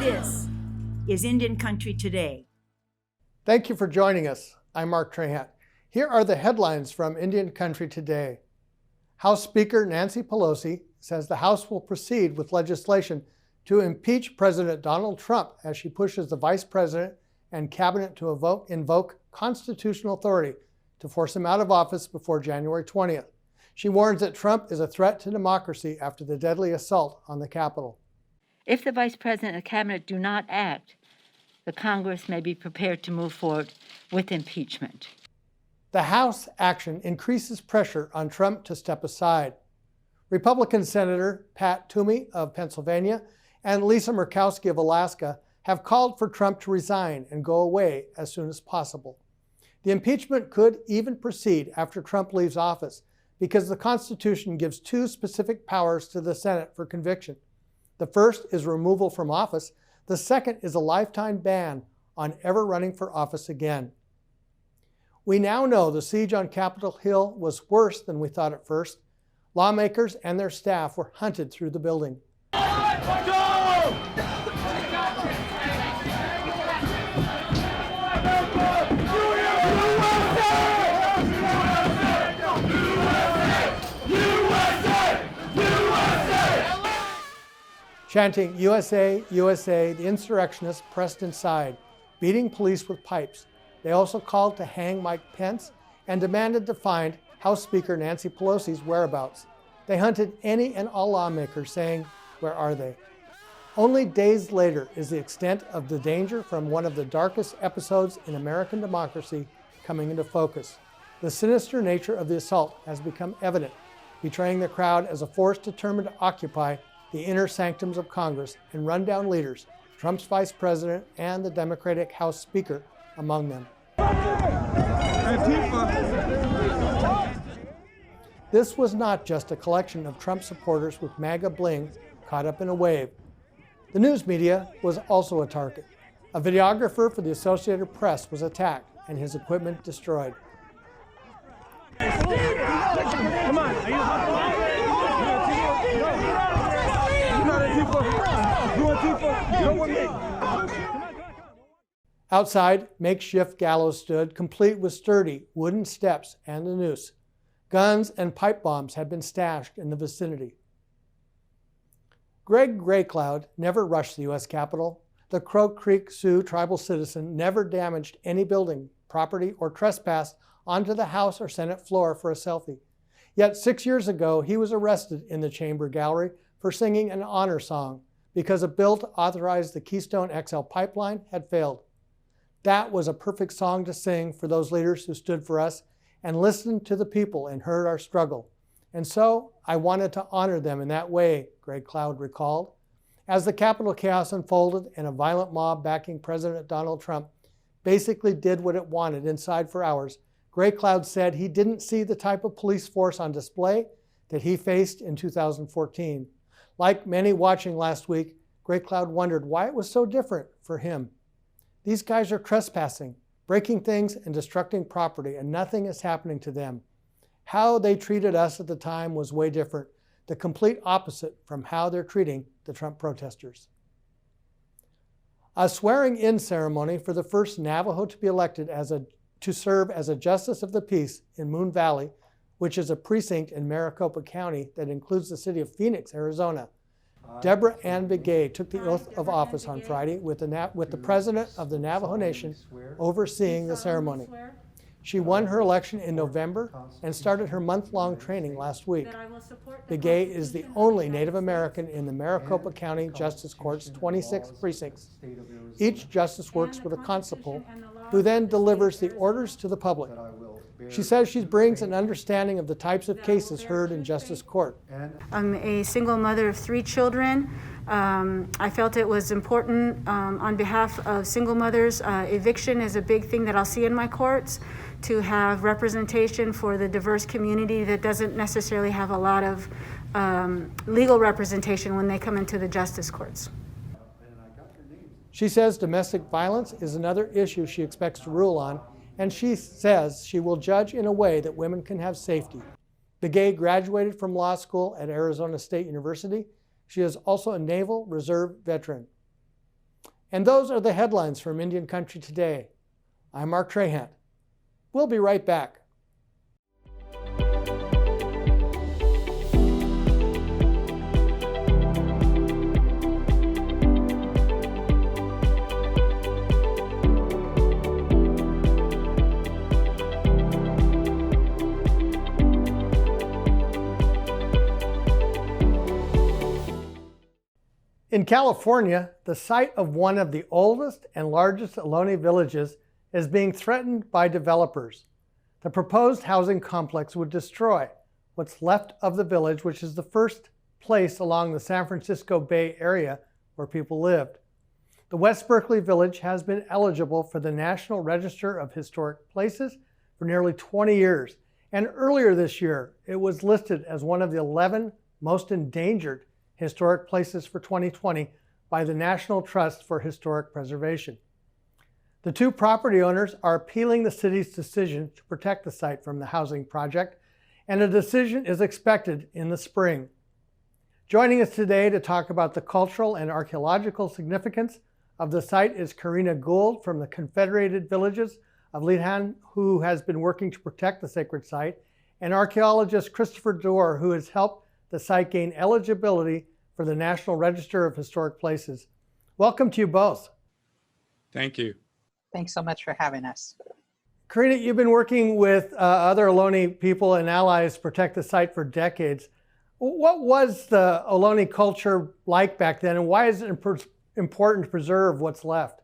This is Indian Country Today. Thank you for joining us. I'm Mark Trahant. Here are the headlines from Indian Country Today. House Speaker Nancy Pelosi says the House will proceed with legislation to impeach President Donald Trump as she pushes the Vice President and Cabinet to invoke constitutional authority to force him out of office before January 20th. She warns that Trump is a threat to democracy after the deadly assault on the Capitol. If the Vice President and Cabinet do not act, the Congress may be prepared to move forward with impeachment. The House action increases pressure on Trump to step aside. Republican Senator Pat Toomey of Pennsylvania and Lisa Murkowski of Alaska have called for Trump to resign and go away as soon as possible. The impeachment could even proceed after Trump leaves office because the Constitution gives two specific powers to the Senate for conviction. The first is removal from office. The second is a lifetime ban on ever running for office again. We now know the siege on Capitol Hill was worse than we thought at first. Lawmakers and their staff were hunted through the building. Chanting, "USA, USA," the insurrectionists pressed inside, beating police with pipes. They also called to hang Mike Pence and demanded to find House Speaker Nancy Pelosi's whereabouts. They hunted any and all lawmakers, saying, "Where are they?" Only days later is the extent of the danger from one of the darkest episodes in American democracy coming into focus. The sinister nature of the assault has become evident, betraying the crowd as a force determined to occupy the inner sanctums of Congress and run down leaders, Trump's vice president and the Democratic House Speaker among them. This was not just a collection of Trump supporters with MAGA bling caught up in a wave. The news media was also a target. A videographer for the Associated Press was attacked and his equipment destroyed. Come on. Outside, makeshift gallows stood, complete with sturdy wooden steps and a noose. Guns and pipe bombs had been stashed in the vicinity. Greg Graycloud never rushed the U.S. Capitol. The Crow Creek Sioux tribal citizen never damaged any building, property, or trespassed onto the House or Senate floor for a selfie. Yet 6 years ago, he was arrested in the Chamber Gallery for singing an honor song because a bill to authorize the Keystone XL pipeline had failed. That was a perfect song to sing for those leaders who stood for us and listened to the people and heard our struggle. And so I wanted to honor them in that way, Graycloud recalled. As the Capitol chaos unfolded and a violent mob backing President Donald Trump basically did what it wanted inside for hours, Graycloud said he didn't see the type of police force on display that he faced in 2014. Like many watching last week, Graycloud wondered why it was so different for him. These guys are trespassing, breaking things and destructing property, and nothing is happening to them. How they treated us at the time was way different, the complete opposite from how they're treating the Trump protesters. A swearing-in ceremony for the first Navajo to be elected to serve as a Justice of the Peace in Moon Valley, which is a precinct in Maricopa County that includes the city of Phoenix, Arizona. Deborah Ann Begay took the oath of office on Friday with the president of the Navajo Nation overseeing the ceremony. She won her election in November and started her month-long training last week. Begay is the only Native American in the Maricopa County Justice Court's 26 precincts. Each justice works with a constable who then delivers the orders to the public. She says she brings an understanding of the types of cases heard in Justice Court. I'm a single mother of 3 children. I felt it was important on behalf of single mothers. Eviction is a big thing that I'll see in my courts, to have representation for the diverse community that doesn't necessarily have a lot of legal representation when they come into the justice courts. She says domestic violence is another issue she expects to rule on, and she says she will judge in a way that women can have safety. Begay graduated from law school at Arizona State University. She is also a Naval Reserve veteran. And those are the headlines from Indian Country Today. I'm Mark Trahant. We'll be right back. In California, the site of one of the oldest and largest Ohlone villages is being threatened by developers. The proposed housing complex would destroy what's left of the village, which is the first place along the San Francisco Bay Area where people lived. The West Berkeley Village has been eligible for the National Register of Historic Places for nearly 20 years, and earlier this year, it was listed as one of the 11 most endangered historic places for 2020 by the National Trust for Historic Preservation. The two property owners are appealing the city's decision to protect the site from the housing project, and a decision is expected in the spring. Joining us today to talk about the cultural and archaeological significance of the site is Corrina Gould from the Confederated Villages of Litan, who has been working to protect the sacred site, and archaeologist Christopher Dore, who has helped the site gain eligibility for the National Register of Historic Places. Welcome to you both. Thank you. Thanks so much for having us. Corrina, you've been working with other Ohlone people and allies to protect the site for decades. What was the Ohlone culture like back then, and why is it important to preserve what's left?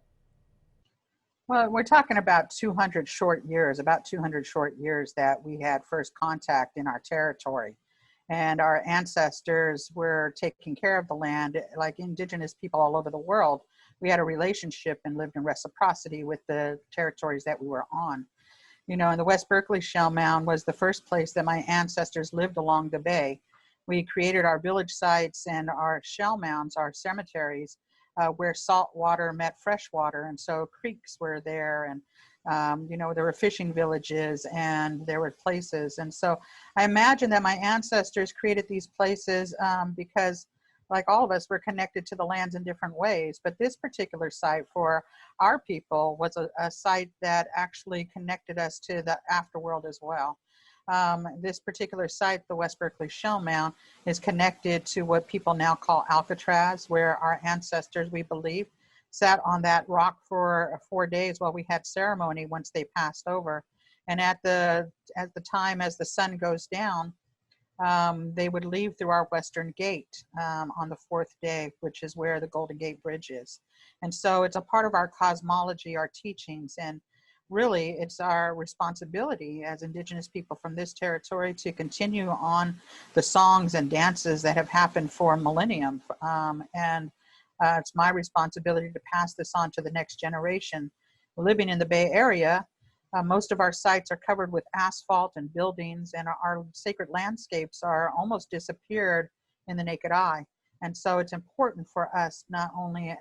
Well, we're talking about 200 short years that we had first contact in our territory. And our ancestors were taking care of the land like indigenous people all over the world. We had a relationship and lived in reciprocity with the territories that we were on. You know, and the West Berkeley Shell Mound was the first place that my ancestors lived along the bay. We created our village sites and our shell mounds, our cemeteries, where salt water met fresh water. And so creeks were there, and you know, there were fishing villages and there were places. And so I imagine that my ancestors created these places because, like all of us, we're connected to the lands in different ways. But this particular site for our people was a site that actually connected us to the afterworld as well. This particular site, the West Berkeley Shell Mound, is connected to what people now call Alcatraz, where our ancestors, we believe, sat on that rock for 4 days while we had ceremony once they passed over. And at the time as the sun goes down, they would leave through our western gate on the fourth day, which is where the Golden Gate Bridge is. And so it's a part of our cosmology, our teachings, and really it's our responsibility as indigenous people from this territory to continue on the songs and dances that have happened for millennium. It's my responsibility to pass this on to the next generation. Living in the Bay Area, most of our sites are covered with asphalt and buildings, and our sacred landscapes are almost disappeared in the naked eye. And so it's important for us, not only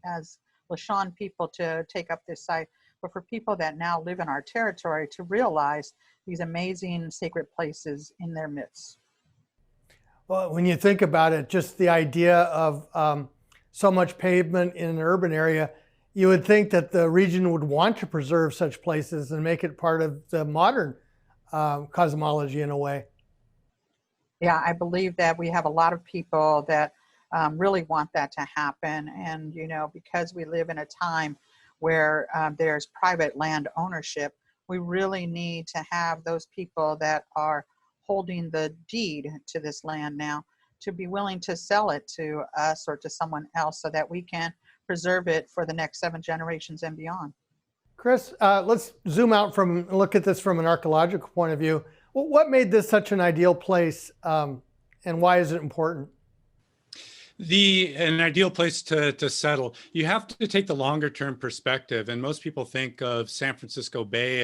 as Ohlone people, to take up this site, but for people that now live in our territory to realize these amazing sacred places in their midst. Well, when you think about it, just the idea of so much pavement in an urban area, you would think that the region would want to preserve such places and make it part of the modern cosmology in a way. Yeah, I believe that we have a lot of people that really want that to happen. And, you know, because we live in a time where there's private land ownership, we really need to have those people that are holding the deed to this land now to be willing to sell it to us or to someone else so that we can preserve it for the next 7 generations and beyond. Chris, let's zoom out and look at this from an archaeological point of view. What made this such an ideal place, and why is it important? An ideal place to settle. You have to take the longer term perspective, and most people think of San Francisco Bay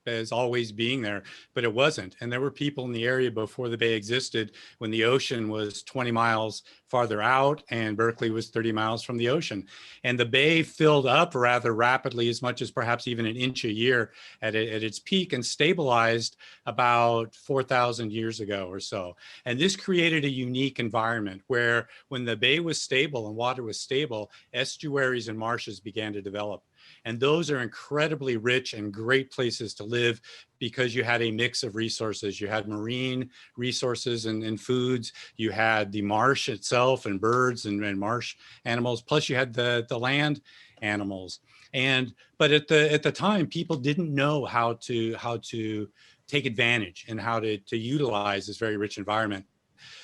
as always being there, but it wasn't. And there were people in the area before the bay existed, when the ocean was 20 miles farther out and Berkeley was 30 miles from the ocean. And the bay filled up rather rapidly, as much as perhaps even an inch a year at its peak, and stabilized about 4,000 years ago or so. And this created a unique environment where when the bay was stable and water was stable, estuaries and marshes began to develop. And those are incredibly rich and great places to live because you had a mix of resources. You had marine resources and foods. You had the marsh itself and birds and marsh animals. Plus you had the land animals. But at the time, people didn't know how to take advantage and how to utilize this very rich environment.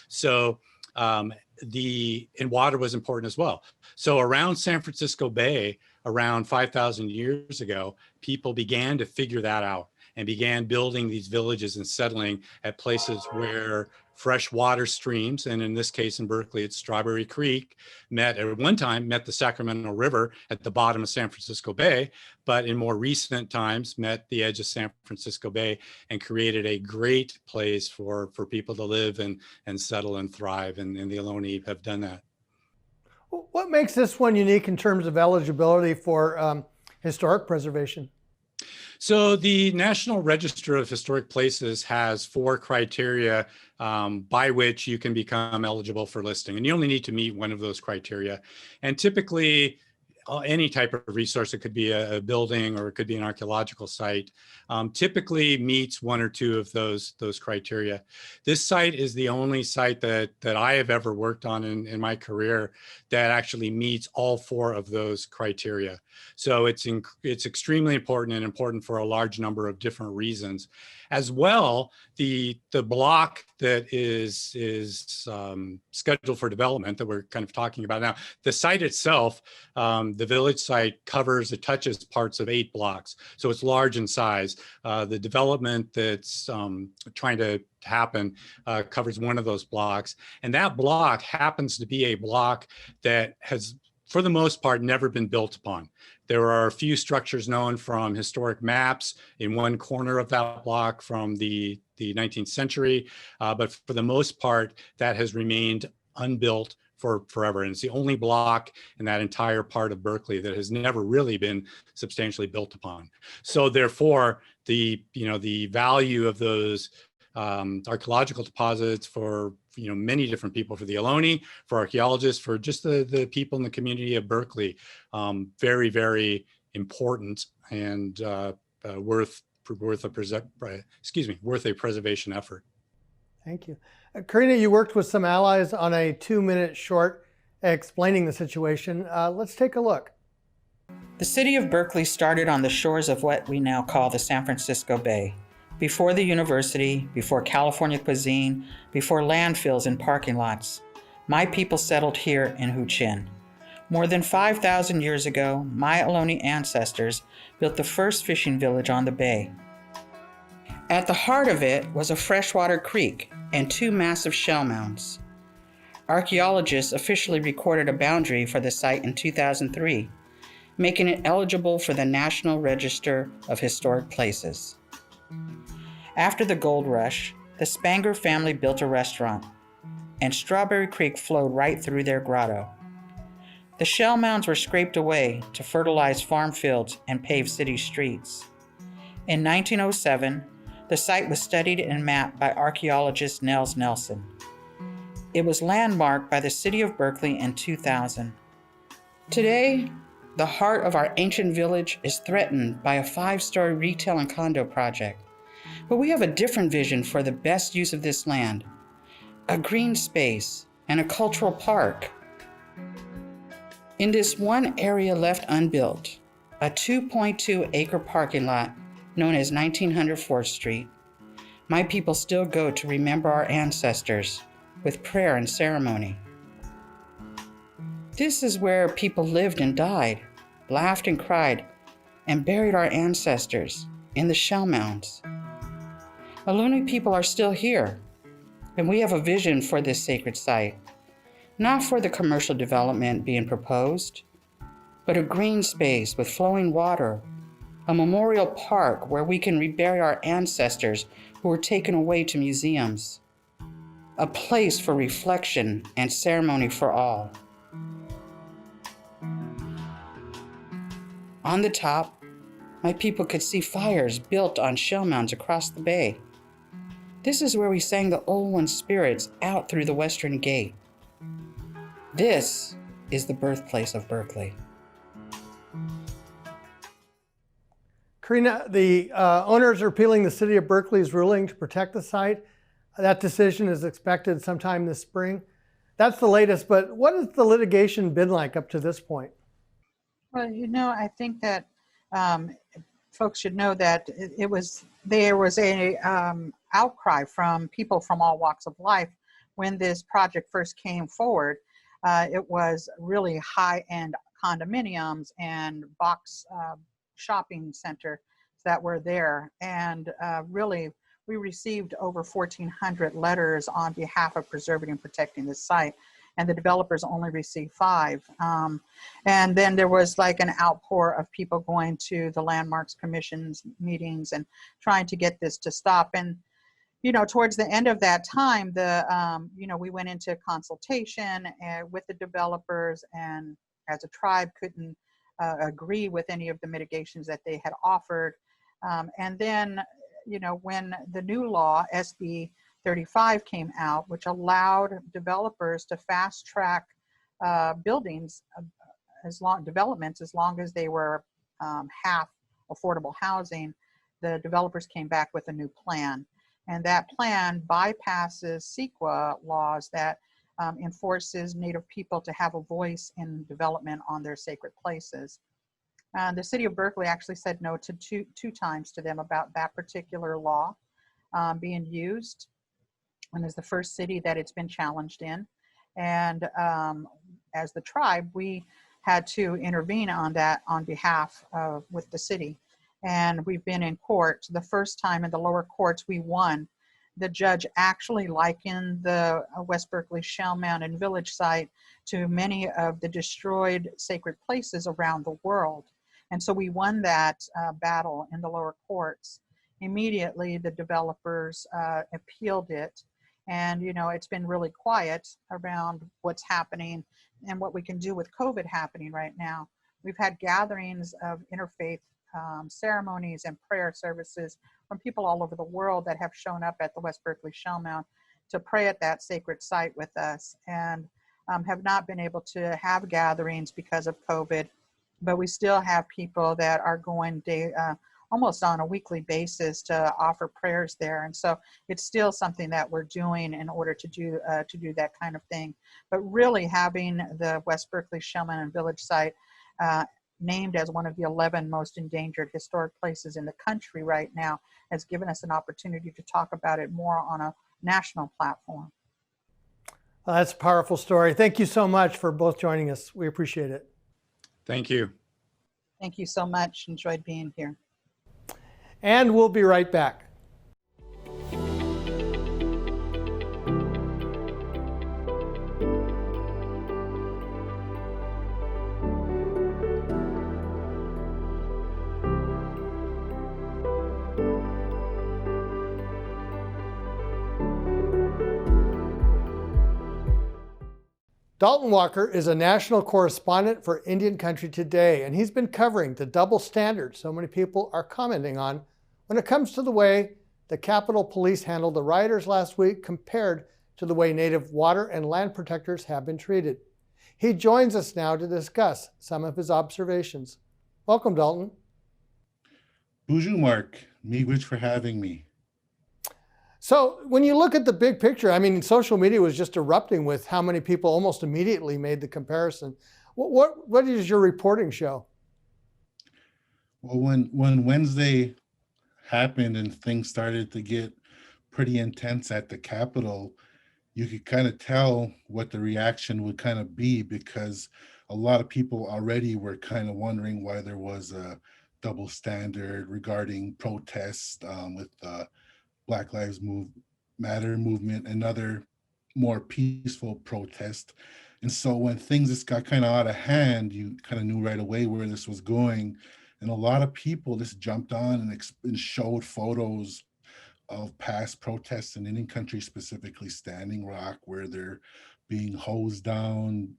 So and water was important as well. So around San Francisco Bay, around 5,000 years ago, people began to figure that out and began building these villages and settling at places where fresh water streams, and in this case in Berkeley, it's Strawberry Creek, met the Sacramento River at the bottom of San Francisco Bay, but in more recent times met the edge of San Francisco Bay and created a great place for people to live and settle and thrive, and the Ohlone have done that. What makes this one unique in terms of eligibility for historic preservation? So the National Register of Historic Places has 4 criteria by which you can become eligible for listing. And you only need to meet one of those criteria. And typically, any type of resource, it could be a building or it could be an archaeological site, typically meets 1 or 2 of those criteria. This site is the only site that I have ever worked on in my career that actually meets all 4 of those criteria. So it's extremely important, and important for a large number of different reasons. As well, the block that is scheduled for development that we're kind of talking about now, the site itself, the village site it touches parts of 8 blocks. So it's large in size. The development that's trying to happen covers one of those blocks. And that block happens to be a block that has, for the most part, never been built upon. There are a few structures known from historic maps in one corner of that block from the 19th century, but for the most part, that has remained unbuilt for forever. And it's the only block in that entire part of Berkeley that has never really been substantially built upon. So therefore, the value of those archaeological deposits for many different people, for the Ohlone, for archaeologists, for just the people in the community of Berkeley, very, very important and worth a preservation effort. Thank you. Corrina, you worked with some allies on a 2-minute short explaining the situation. Let's take a look. The city of Berkeley started on the shores of what we now call the San Francisco Bay. Before the university, before California cuisine, before landfills and parking lots, my people settled here in Huichin. More than 5,000 years ago, my Ohlone ancestors built the first fishing village on the bay. At the heart of it was a freshwater creek and 2 massive shell mounds. Archaeologists officially recorded a boundary for the site in 2003, making it eligible for the National Register of Historic Places. After the gold rush, the Spanger family built a restaurant, and Strawberry Creek flowed right through their grotto. The shell mounds were scraped away to fertilize farm fields and pave city streets. In 1907, the site was studied and mapped by archaeologist Nels Nelson. It was landmarked by the city of Berkeley in 2000. Today, the heart of our ancient village is threatened by a 5-story retail and condo project. But we have a different vision for the best use of this land, a green space and a cultural park. In this one area left unbuilt, a 2.2-acre parking lot known as 1900 4th Street, my people still go to remember our ancestors with prayer and ceremony. This is where people lived and died, laughed and cried, and buried our ancestors in the shell mounds. Ohlone people are still here, and we have a vision for this sacred site, not for the commercial development being proposed, but a green space with flowing water, a memorial park where we can rebury our ancestors who were taken away to museums, a place for reflection and ceremony for all. On the top, my people could see fires built on shell mounds across the bay. This is where we sang the Ohlone spirits out through the western gate. This is the birthplace of Berkeley. Corrina, the owners are appealing the city of Berkeley's ruling to protect the site. That decision is expected sometime this spring. That's the latest, but what has the litigation been like up to this point? Well, I think that folks should know that there was a outcry from people from all walks of life when this project first came forward. It was really high-end condominiums and box shopping centers that were there, and really we received over 1,400 letters on behalf of preserving and protecting the site, and the developers only received 5. And then there was like an outpour of people going to the Landmarks Commission's meetings and trying to get this to stop. And towards the end of that time, we went into consultation with the developers, and as a tribe couldn't agree with any of the mitigations that they had offered. And then, when the new law, SB 35, came out, which allowed developers to fast track buildings developments as long as they were half affordable housing, the developers came back with a new plan. And that plan bypasses CEQA laws that enforces Native people to have a voice in development on their sacred places. The city of Berkeley actually said no to two times to them about that particular law being used, and is the first city that it's been challenged in. And as the tribe, we had to intervene on that on behalf of with the city. And we've been in court. The first time in the lower courts, we won. The judge actually likened the West Berkeley Shell Mountain Village site to many of the destroyed sacred places around the world. And so we won that battle in the lower courts. Immediately, the developers appealed it. And, it's been really quiet around what's happening and what we can do with COVID happening right now. We've had gatherings of interfaith ceremonies and prayer services from people all over the world that have shown up at the West Berkeley Shell Mound to pray at that sacred site with us, and have not been able to have gatherings because of COVID, but we still have people that are going almost on a weekly basis to offer prayers there. And so it's still something that we're doing in order to do that kind of thing. But really having the West Berkeley Shell Mountain Village site named as one of the 11 most endangered historic places in the country right now has given us an opportunity to talk about it more on a national platform. Well, that's a powerful story. Thank you so much for both joining us. We appreciate it. Thank you. Thank you so much. Enjoyed being here. And we'll be right back. Dalton Walker is a national correspondent for Indian Country Today, and he's been covering the double standard so many people are commenting on when it comes to the way the Capitol Police handled the rioters last week compared to the way Native water and land protectors have been treated. He joins us now to discuss some of his observations. Welcome, Dalton. Bonjour, Mark. Miigwech for having me. So when you look at the big picture, I mean, social media was just erupting with how many people almost immediately made the comparison. What does your reporting show? Well, when Wednesday happened and things started to get pretty intense at the Capitol, you could kind of tell what the reaction would kind of be, because a lot of people already were kind of wondering why there was a double standard regarding protests with Black Lives Matter movement and other more peaceful protests. And so when things just got kind of out of hand, you kind of knew right away where this was going. And a lot of people just jumped on and showed photos of past protests in Indian country, specifically Standing Rock, where they're being hosed down,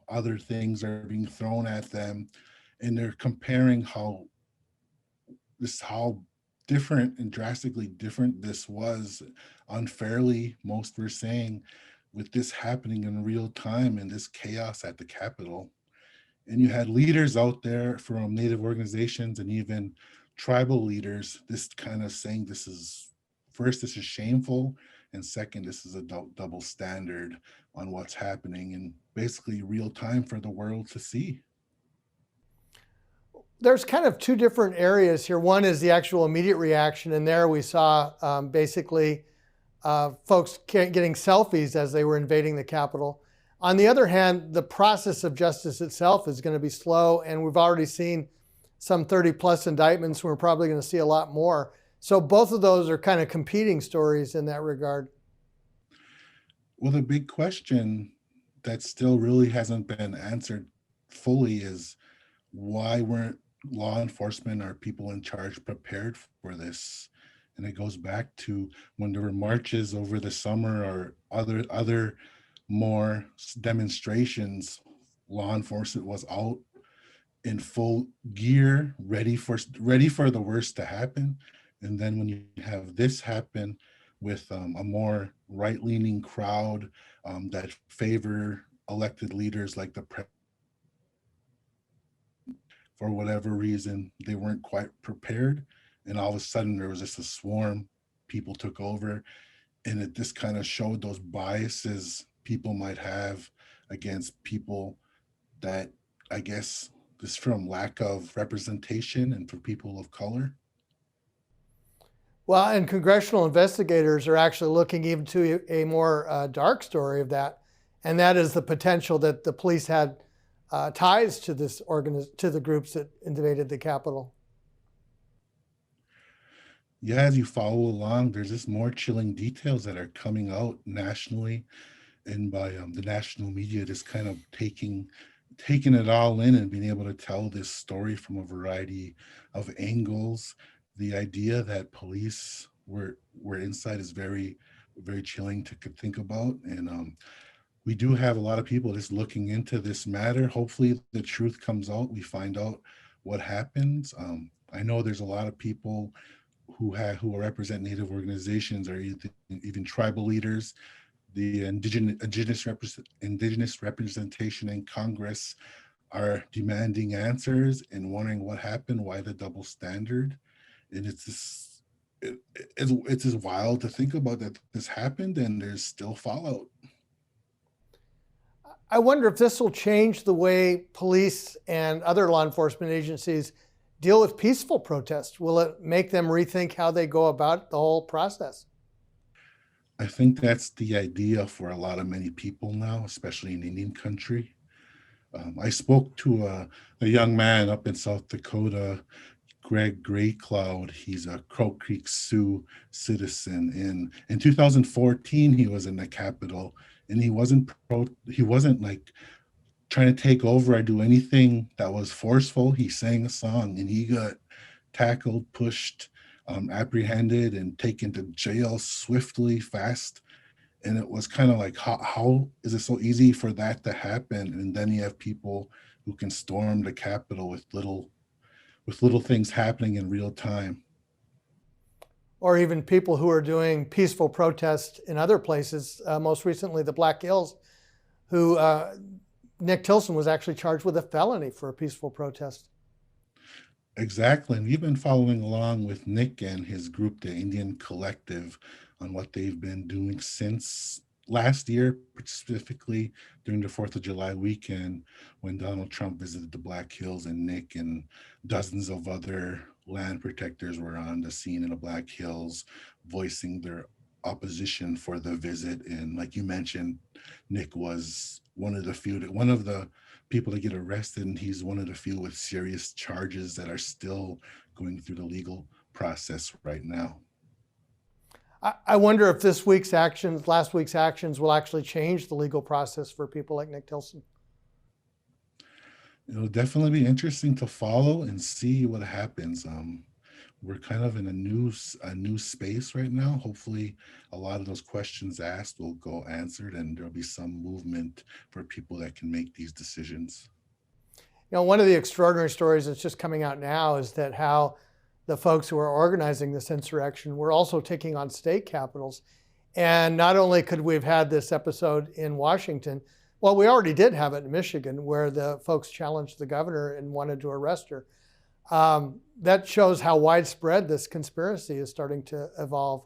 other things are being thrown at them. And they're comparing how different and drastically different this was, unfairly, most were saying, with this happening in real time and this chaos at the Capitol. And you had leaders out there from Native organizations and even tribal leaders, this kind of saying this is, first, this is shameful, and second, this is a double standard on what's happening in basically real time for the world to see. There's kind of two different areas here. One is the actual immediate reaction, and there we saw basically folks getting selfies as they were invading the Capitol. On the other hand, the process of justice itself is going to be slow, and we've already seen some 30 plus indictments. We're probably going to see a lot more. So both of those are kind of competing stories in that regard. Well, the big question that still really hasn't been answered fully is, why weren't law enforcement or people in charge prepared for this? And it goes back to when there were marches over the summer or other more demonstrations, law enforcement was out in full gear, ready for the worst to happen. And then when you have this happen with a more right-leaning crowd that favor elected leaders like the president, for whatever reason, they weren't quite prepared. And all of a sudden there was just a swarm, people took over. And it just kind of showed those biases people might have against people that, I guess, is from lack of representation and for people of color. Well, and congressional investigators are actually looking even to a more dark story of that, and that is the potential that the police had ties to this to the groups that invaded the Capitol. Yeah, as you follow along, there's just more chilling details that are coming out nationally and by the national media, just kind of taking it all in and being able to tell this story from a variety of angles. The idea that police were inside is very, very chilling to think about. And we do have a lot of people just looking into this matter. Hopefully the truth comes out. We find out what happens. I know there's a lot of people who represent Native organizations or even tribal leaders. The indigenous representation in Congress are demanding answers and wondering what happened, why the double standard. And it's just wild to think about that this happened and there's still fallout. I wonder if this will change the way police and other law enforcement agencies deal with peaceful protests. Will it make them rethink how they go about the whole process? I think that's the idea for many people now, especially in Indian country. I spoke to a young man up in South Dakota, Greg Greycloud. He's a Crow Creek Sioux citizen. In 2014, he was in the Capitol, and he wasn't like trying to take over or do anything that was forceful. He sang a song, and he got tackled, pushed, apprehended, and taken to jail swiftly, fast. And it was kind of like, how is it so easy for that to happen? And then you have people who can storm the Capitol with little things happening in real time. Or even people who are doing peaceful protests in other places, most recently the Black Hills, who Nick Tilson was actually charged with a felony for a peaceful protest. Exactly. And we've been following along with Nick and his group, the Indian Collective, on what they've been doing since last year, specifically during the 4th of July weekend when Donald Trump visited the Black Hills, and Nick and dozens of other land protectors were on the scene in the Black Hills voicing their opposition for the visit. And like you mentioned, Nick was one of the people to get arrested, and he's one of the few with serious charges that are still going through the legal process right now. I wonder if last week's actions will actually change the legal process for people like Nick Tilson. It'll definitely be interesting to follow and see what happens. We're kind of in a new space right now. Hopefully a lot of those questions asked will go answered, and there'll be some movement for people that can make these decisions. One of the extraordinary stories that's just coming out now is that how the folks who are organizing this insurrection were also taking on state capitals. And not only could we have had this episode in Washington, well, we already did have it in Michigan where the folks challenged the governor and wanted to arrest her. That shows how widespread this conspiracy is starting to evolve.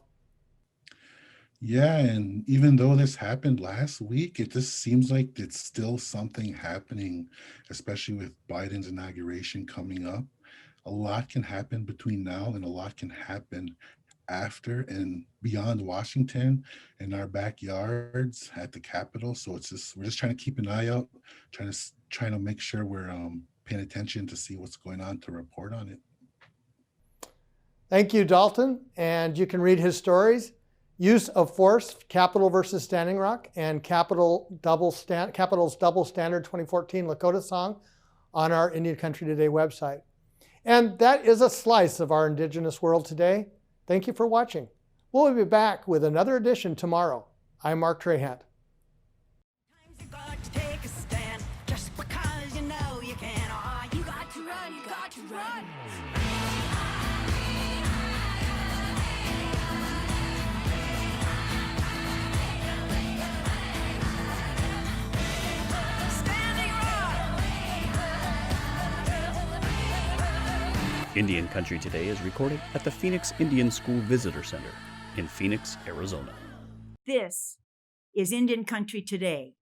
Yeah, and even though this happened last week, it just seems like it's still something happening, especially with Biden's inauguration coming up. A lot can happen between now and a lot can happen after and beyond Washington in our backyards at the Capitol. So we're just trying to keep an eye out, trying to make sure we're paying attention to see what's going on to report on it. Thank you, Dalton. And you can read his stories, Use of Force, Capitol versus Standing Rock, and Capitol's Double Standard 2014 Lakota song on our Indian Country Today website. And that is a slice of our Indigenous world today. Thank you for watching. We'll be back with another edition tomorrow. I'm Mark Trahant. You got to take a stand just because you know you can. Oh, you got to run, you got to run. Indian Country Today is recorded at the Phoenix Indian School Visitor Center in Phoenix, Arizona. This is Indian Country Today.